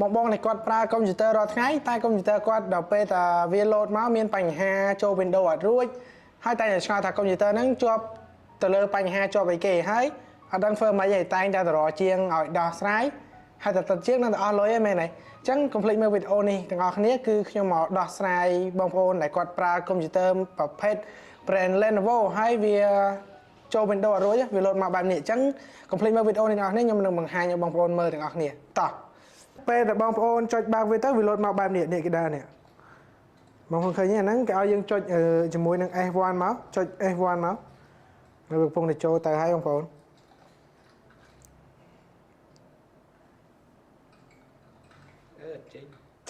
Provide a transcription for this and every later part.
បងnàyគាត់ប្រើកុំព្យូទ័ររាល់ថ្ងៃតែកុំព្យូទ័រគាត់ដល់ពេលតាវា load មកមានបញ្ហាចូល Windows អត់រួចហើយតែឆ្ងល់ថាកុំព្យូទ័រហ្នឹងជាប់ទៅលើបញ្ហាជាប់អីគេហើយអត់ដឹងធ្វើម៉េចទេតែងតែរកជាងឲ្យដោះស្រាយហើយតែជាងនឹងអស់លុយឯមែនទេអញ្ចឹង complete មើលវីដេអូនេះទាំងអស់គ្នាគឺខ្ញុំមកដោះស្រាយបងប្អូនដែលគាត់ប្រើកុំព្យូទ័រប្រភេទ brand Lenovo ហើយវាចូល Windows អត់រួចវា load មកបែបនេះអញ្ចឹង complete មើលវីដេអូនេះទាំងអស់គ្នាខ្ញុំនឹងបង្ហាញឲ្យបងប្អូនមើលទាំងអស់គ្នាតោះពេលដែលបងប្អូនចុចបើកវាទៅវា load មកបែបនេះនេះគេដើរនេះបងប្អូនឃើញទេអាហ្នឹងគេឲ្យយើងចុចជាមួយនឹង S1 មកចុច S1 មកនៅកំពុងតែចូលទៅហើយបងប្អូន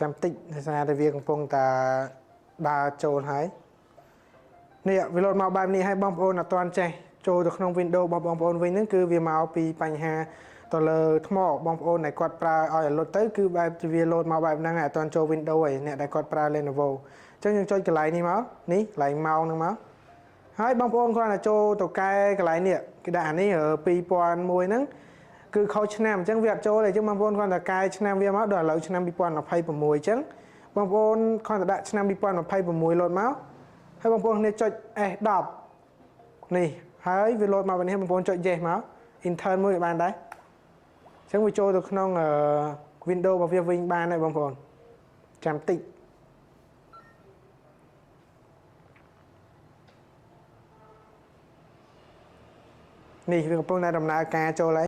ចាំតិចដោយសារតែវាកំពុងតែដើរចូលហើយនេះវា load មកបែបនេះហើយបងប្អូនអត់ទាន់ចេះចូលទៅក្នុង Windows របស់បងប្អូនវិញហ្នឹងគឺវាមកពីបញ្ហាទៅលើថ្មបងប្អូនដែលគាត់ប្រើឲ្យ load ទៅគឺបែបវា load មកបែបហ្នឹងហើយអត់ទាន់ចូល Windows ឯអ្នកដែលគាត់ប្រើ Lenovo អញ្ចឹងយើងចុចកន្លែងនេះមកនេះកន្លែងម៉ោងហ្នឹងមកហើយបងប្អូនគ្រាន់តែចូលទៅកែកន្លែងនេះគេដាក់អានេះ2001ហ្នឹងគឺខុសឆ្នាំអញ្ចឹងវាអត់ចូលទេអញ្ចឹងបងប្អូនគ្រាន់តែកែឆ្នាំវាមកដល់ឥឡូវឆ្នាំ2026អញ្ចឹងបងប្អូនគ្រាន់តែដាក់ឆ្នាំ2026 load មកហើយបងប្អូនគ្នាចុច S10 នេះហើយវា load មកវិញនេះបងប្អូនចុច Yes មក Enter មួយក៏បានដែរអញ្ចឹងវាចូលទៅក្នុង Windows របស់វាវិញបានហើយបងប្អូនចាំតិចនេះវាកំពុងតែដំណើរការចូលហើយ